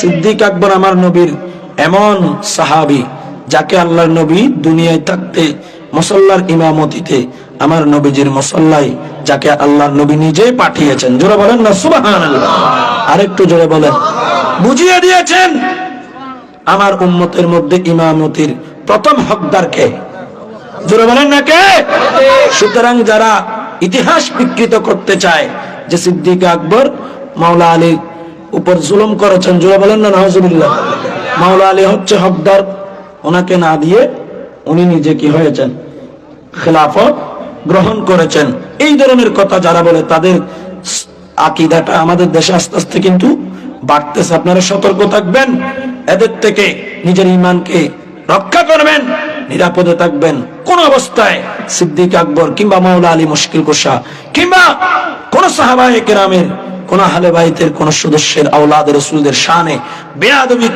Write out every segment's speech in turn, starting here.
সিদ্দিক আকবর আমার নবীর এমন সাহাবী যাকে আল্লাহর নবী দুনিয়ায় থাকতে মুসল্লার ইমামতিতে আমার নবীজির মুসল্লায় যাকে আল্লাহর নবী নিজে পাঠিয়েছেন। জোরে বলেন না সুবহানাল্লাহ। আরেকটু জোরে বলেন। বুঝিয়ে দিয়েছেন আমার উম্মতের মধ্যে ইমামতির প্রথম হকদার কে? জোরে বলেন না কে? সুতরাং যারা ইতিহাস বিকৃত করতে চায় যে সিদ্দিক আকবর মাওলা আলীর উপর জুলুম করেছেন, জোরে বলেন না নাউজুবিল্লাহ। মাওলা আলী হচ্ছে হকদার, ওনাকে না দিয়ে উনি নিজে কি হয়েছেন? খেলাফত গ্রহণ করেছেন। এই ধরনের কথা যারা বলে তাদের আকীদাটা আমাদের দেশে আস্তে আস্তে কিন্তু বাড়তেছে। আপনারা সতর্ক থাকবেন, এদের থেকে নিজের ঈমানকে রক্ষা করবেন, নিরাপদে থাকবেন। কোন অবস্থায় সিদ্দিক আকবর কিংবা মাওলা আলী মুশকিল কুশা কিংবা কোন সাহাবায়ে কেরামের কোন আহলে বাইতের কোন সদস্যের আওলাদ রাসূলদের শানে বেয়াদবি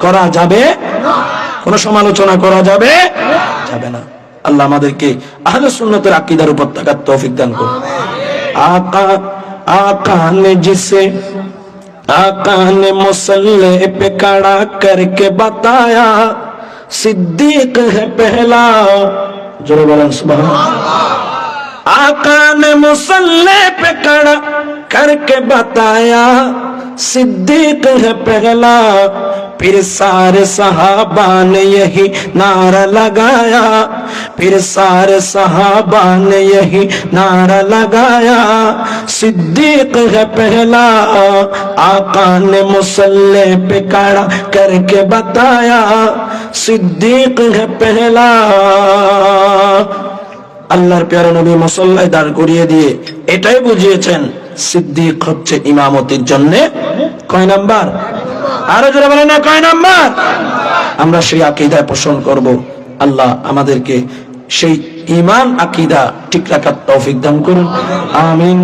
করা যাবে না, কোন সমালোচনা করা যাবে না। আল্লাহ আমাদেরকে আহলে সুন্নতের আকীদার উপর থাকার তৌফিক দান করুন। आका ने मुसल्ले पे खड़ा करके बताया सिद्दीक है पहला। जोर बोलन सुभान अल्लाह। आका ने मुसल्ले पे खड़ा करके बताया सिद्दीक है पहला, फिर सारे सहाबा ने यही नारा लगाया, फिर सारे सहाबा ने यही नारा लगाया सिद्दीक है पहला। आका ने मुसल्ले पे खड़ा करके बताया सिद्दीक है पहला। আল্লাহর প্যারা নবী মুসল্লায় দাঁড় করিয়ে দিয়ে এটাই বুঝিয়েছেন সিদ্দিক হচ্ছে ইমামতির জন্য কয় নাম্বার? আরো জোরে বলেন না কয় নাম্বার? আমরা সেই আকীদায় পোষণ করব। আল্লাহ আমাদেরকে সেই ঈমান আকীদা ঠিক রাখার তৌফিক দান করুন। আমিন।